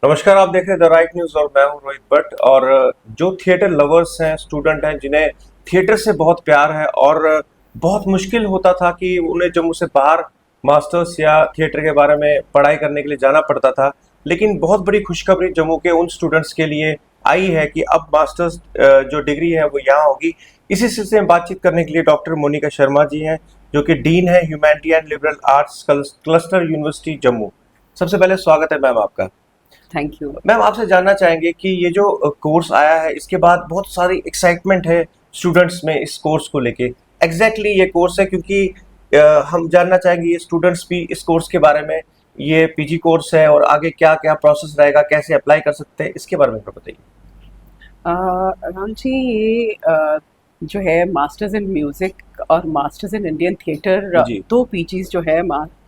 नमस्कार, आप देख रहे हैं द राइट न्यूज और मैं हूं रोहित भट्ट। और जो थिएटर लवर्स हैं, स्टूडेंट हैं, जिन्हें थिएटर से बहुत प्यार है और बहुत मुश्किल होता था कि उन्हें जम्मू से बाहर मास्टर्स या थिएटर के बारे में पढ़ाई करने के लिए जाना पड़ता था। लेकिन बहुत बड़ी खुशखबरी जम्मू के उन स्टूडेंट्स के लिए आई है कि अब मास्टर्स जो डिग्री है वो यहाँ होगी। इसी सिलसिले में बातचीत करने के लिए डॉक्टर मोनिका शर्मा जी हैं, जो कि डीन है humanity and liberal arts cluster university Jammu. सबसे पहले स्वागत है मैम आपका। Thank you. मैम, आपसे जानना चाहेंगे कि ये जो कोर्स आया है, इसके बाद बहुत सारी एक्साइटमेंट है स्टूडेंट्स में इस कोर्स को लेके। एग्जैक्टली ये कोर्स है क्योंकि हम जानना चाहेंगे ये स्टूडेंट्स भी इस कोर्स के बारे में। ये पीजी कोर्स है और आगे क्या क्या प्रोसेस रहेगा, कैसे अप्लाई कर सकते हैं, इसके बारे में बताइए। राम जी, ये जो है मास्टर्स इन म्यूज़िक और मास्टर्स इन इंडियन थिएटर, जी। दो पीजीज जो है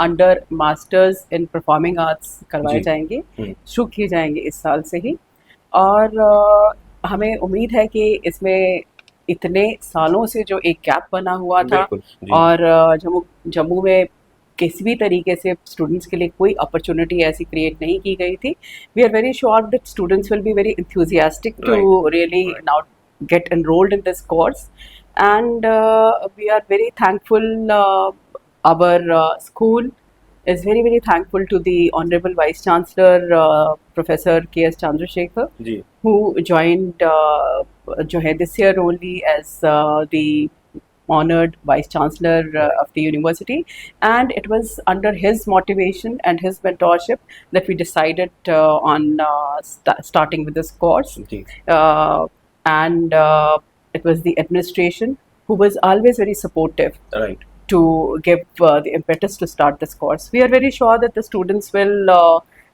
under masters in performing arts करवाए जी। जाएंगे, शुरू किए जाएंगे इस साल से ही। और हमें उम्मीद है कि इसमें इतने सालों से जो एक गैप बना हुआ था बिल्कुल। जी। और जम्मू जम्मू में किसी भी तरीके से स्टूडेंट्स के लिए कोई अपॉर्चुनिटी ऐसी क्रिएट नहीं की गई थी। We are very sure that students will be very enthusiastic to really Right. now get enrolled in this course, and we are very thankful. Our school is very thankful to the Honorable Vice Chancellor, Professor K.S. Chandrasekhar, ji. who joined जो है this year only as the honored Vice Chancellor of the university, and it was under his motivation and his mentorship that we decided on starting with this course. जी। And it was the administration who was always very supportive right. to give the impetus to start this course. We are very sure that the students will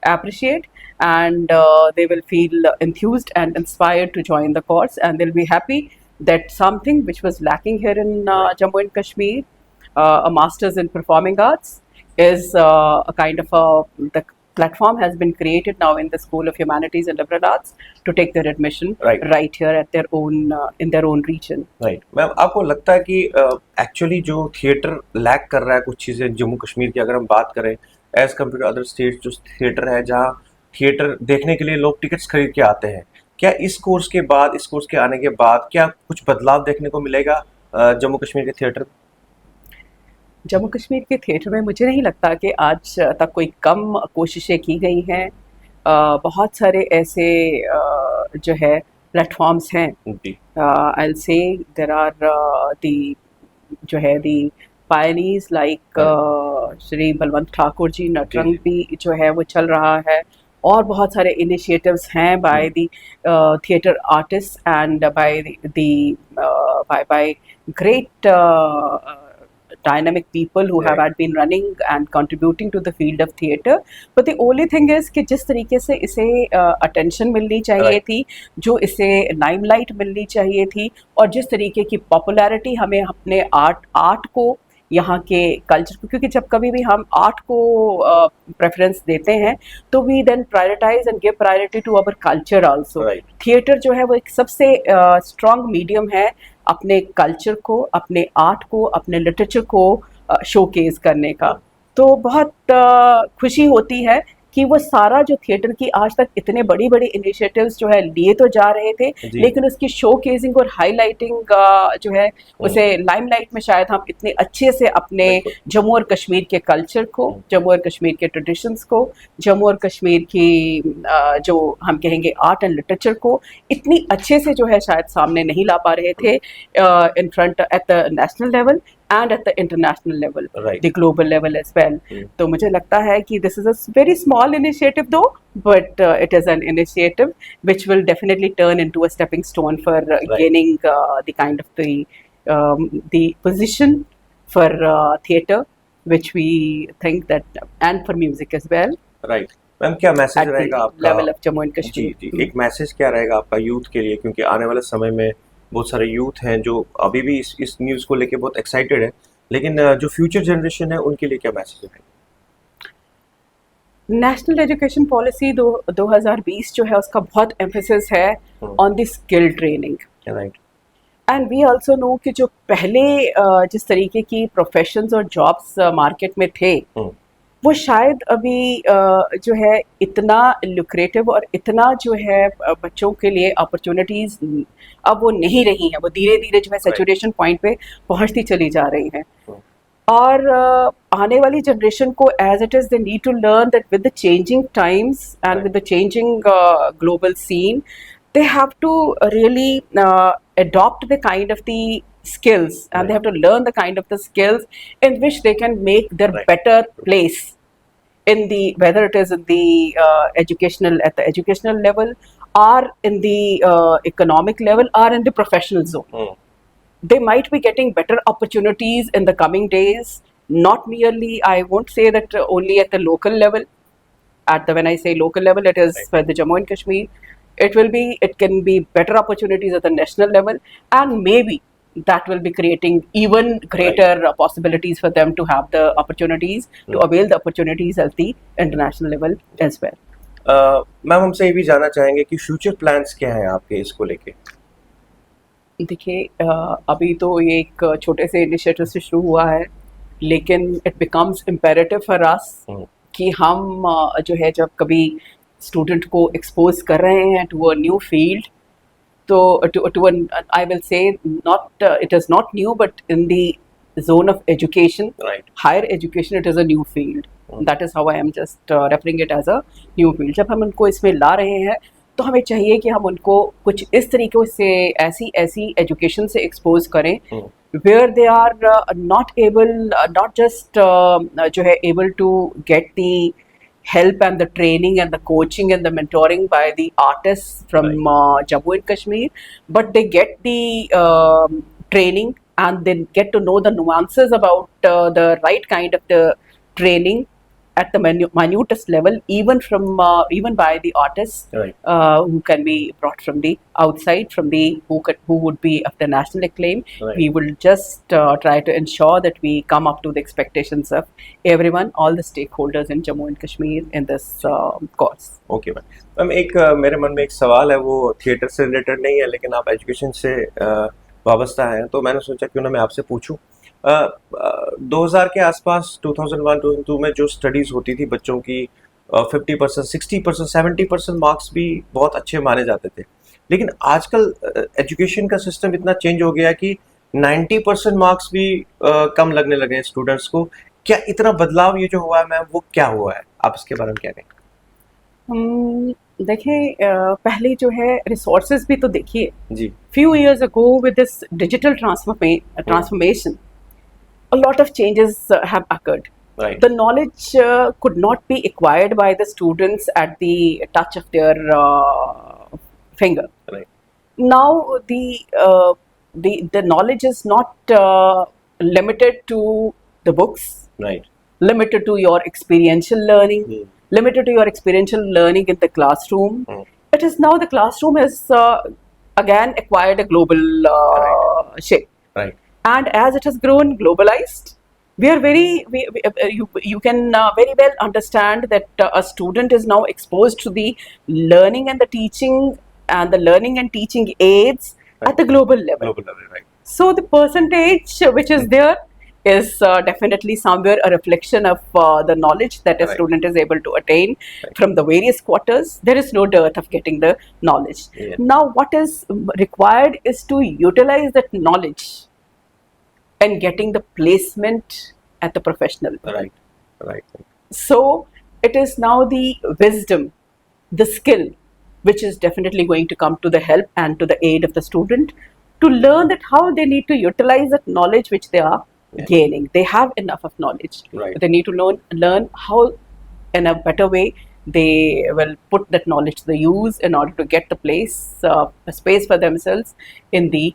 appreciate, and they will feel enthused and inspired to join the course, and they'll be happy that something which was lacking here in Jammu and Kashmir, a master's in performing arts, is a kind of the platform has been created now in the School of Humanities and Liberal Arts to take their admission Right. here at their own in their own region. Right. Ma'am, आपको लगता है कि actually जो theatre lack कर रहा है कुछ चीज़ें जम्मू कश्मीर की, अगर हम बात करें as compare to other state, जो थिएटर है जहाँ थिएटर देखने के लिए लोग टिकट्स खरीद के आते हैं, क्या इस कोर्स के बाद, इस कोर्स के आने के बाद क्या कुछ बदलाव देखने को मिलेगा जम्मू कश्मीर के थिएटर? जम्मू कश्मीर के थिएटर में मुझे नहीं लगता कि आज तक कोई कम कोशिशें की गई हैं। बहुत सारे ऐसे जो है प्लेटफॉर्म्स हैं। जी। I will say there are the जो है the pioneers like Shri Balwant Thakur ji, Natrang भी जो है वो चल रहा है, और बहुत सारे इनिशिएटिव्स हैं by the theatre artist and by the by great dynamic people who have Right. had been running and contributing to the field of theatre. But the only thing is कि जिस तरीके से इसे attention मिलनी चाहिए Right. थी, जो इसे limelight मिलनी चाहिए थी, और जिस तरीके की popularity हमें अपने आर्ट को, यहाँ के कल्चर को, क्योंकि जब कभी भी हम आर्ट को प्रेफरेंस देते हैं तो we then prioritise and give priority to our culture also. Right. Theatre जो है वो एक सबसे स्ट्रॉन्ग मीडियम है अपने कल्चर को, अपने आर्ट को, अपने लिटरेचर को शोकेस करने का। तो बहुत खुशी होती है कि वो सारा जो थिएटर की आज तक इतने बड़ी बड़ी इनिशिएटिव्स जो है लिए तो जा रहे थे, लेकिन उसकी शोकेसिंग और हाईलाइटिंग जो है उसे लाइमलाइट में शायद हम इतने अच्छे से अपने जम्मू और कश्मीर के कल्चर को, जम्मू और कश्मीर के ट्रेडिशंस को, जम्मू और कश्मीर की जो हम कहेंगे आर्ट एंड लिटरेचर को इतनी अच्छे से जो है शायद सामने नहीं ला पा रहे थे in front at the national level and at the international level, Right. the global level as well. तो मुझे लगता है कि this is a very small initiative though, but it is an initiative which will definitely turn into a stepping stone for gaining the kind of the position for theatre, which we think that, and for music as well. Right. Ma'am, क्या message at रहेगा the आपका level of Jammu and Kashmir. जी, एक message क्या रहेगा आपका youth के लिए, क्योंकि आने वाले समय में बहुत सारे यूथ हैं जो अभी भी इस न्यूज़ को लेके बहुत एक्साइटेड है, लेकिन जो फ्यूचर जनरेशन है उनके लिए क्या मैसेज है? नेशनल एजुकेशन पॉलिसी 2020 जो है उसका बहुत एम्फेसिस है on the skill training. Right. And we also know कि जो पहले जिस तरीके की प्रोफेशंस और जॉब्स मार्केट में थे, वो शायद अभी जो है इतना लुक्रेटिव और इतना जो है बच्चों के लिए अपॉर्चुनिटीज अब वो नहीं रही हैं, वो धीरे धीरे जो है सेचुरेशन पॉइंट पे पहुंचती चली जा रही हैं। और आने वाली जनरेशन को as it is they need to learn that with the changing times and with the changing global scene they have to really adopt the kind of the skills and they have to learn the kind of the skills in which they can make their better place in the, whether it is in the educational, at the educational level or in the economic level or in the professional zone. They might be getting better opportunities in the coming days, not merely, I won't say that only at the local level. When I say local level, it is for the Jammu and Kashmir. It can be better opportunities at the national level, and maybe that will be creating even greater possibilities for them to have the opportunities, to avail the opportunities at the international level as well. Ma'am हमसे ये भी जानना चाहेंगे कि future plans क्या हैं आपके इसको लेके? देखिए, अभी तो ये एक छोटे से इनिशिएटिव से शुरू हुआ है, लेकिन it becomes imperative for us कि हम जो है जब कभी स्टूडेंट को एक्सपोज कर रहे हैं टू अ न्यू फील्ड, तो आई विल से not it is not new but in the zone of education, higher education, it is a new field. That is how I am just referring it as a new field. जब हम उनको इसमें ला रहे हैं तो हमें चाहिए कि हम उनको कुछ इस तरीके से ऐसी एजुकेशन से एक्सपोज करें where they are not able, not just जो है able to get the help and the training and the coaching and the mentoring by the artists from Jammu and Kashmir, but they get the training and they get to know the nuances about the right kind of the training at the minutest level, even from even by the artists who can be brought from the outside, from the who would be of the national acclaim. We will just try to ensure that we come up to the expectations of everyone, all the stakeholders in Jammu and Kashmir in this course. Okay, ma'am एक मेरे मन में एक सवाल है, वो theatre से related नहीं है लेकिन आप एजुकेशन से वाबस्ता हैं, तो मैंने सोचा क्यों ना मैं आपसे पूछूं। 2000 के आसपास 2001-2002 में जो स्टडीज़ होती थी बच्चों की 50%, 60%, 70% मार्क्स भी बहुत अच्छे माने जाते थे, लेकिन आजकल एजुकेशन का सिस्टम इतना चेंज हो गया कि 90% मार्क्स भी कम लगने लगे हैं स्टूडेंट्स को। क्या इतना बदलाव ये जो हुआ है मैम, वो क्या हुआ है, आप इसके बारे में क्या कहेंगे? देखिए, पहले जो है रिसोर्सेज भी तो देखिए जी, few years ago with this digital transformation, a lot of changes have occurred. The knowledge could not be acquired by the students at the touch of their finger. Now the knowledge is not limited to the books, limited to your experiential learning, limited to your experiential learning in the classroom. It is now the classroom has again acquired a global shape. And as it has grown globalized, we are you can very well understand that a student is now exposed to the learning and the teaching and the learning and teaching aids at the global level. So the percentage which is there is definitely somewhere a reflection of the knowledge that a student is able to attain from the various quarters. There is no dearth of getting the knowledge. Now what is required is to utilize that knowledge and getting the placement at the professional level. So it is now the wisdom, the skill, which is definitely going to come to the help and to the aid of the student to learn that how they need to utilize that knowledge which they are gaining. They have enough of knowledge, but they need to learn how in a better way they will put that knowledge to the use in order to get the a space for themselves in the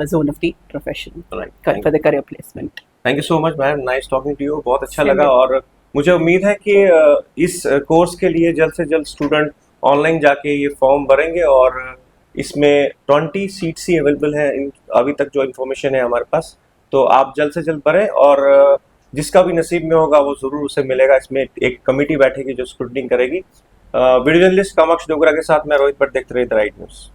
zone of the profession, for the career placement. Thank you so much ma'am, nice talking to you, बहुत अच्छा लगा। और मुझे उम्मीद है कि इस course के लिए जल्द से जल्द स्टूडेंट ऑनलाइन जाके ये फॉर्म भरेंगे और इसमें 20 सीट्स ही अवेलेबल हैं अभी तक जो इन्फॉर्मेशन है हमारे पास, तो आप जल्द से जल्द भरें और जिसका भी नसीब में होगा वो ज़रूर उसे मिलेगा। इसमें एक कमेटी बैठेगी जो स्क्रूटनिंग करेगी। वीडियो जर्नलिस्ट कामाक्षी डोगरा के साथ मैं रोहित भट्ट, देखते रहिए द राइट न्यूज़।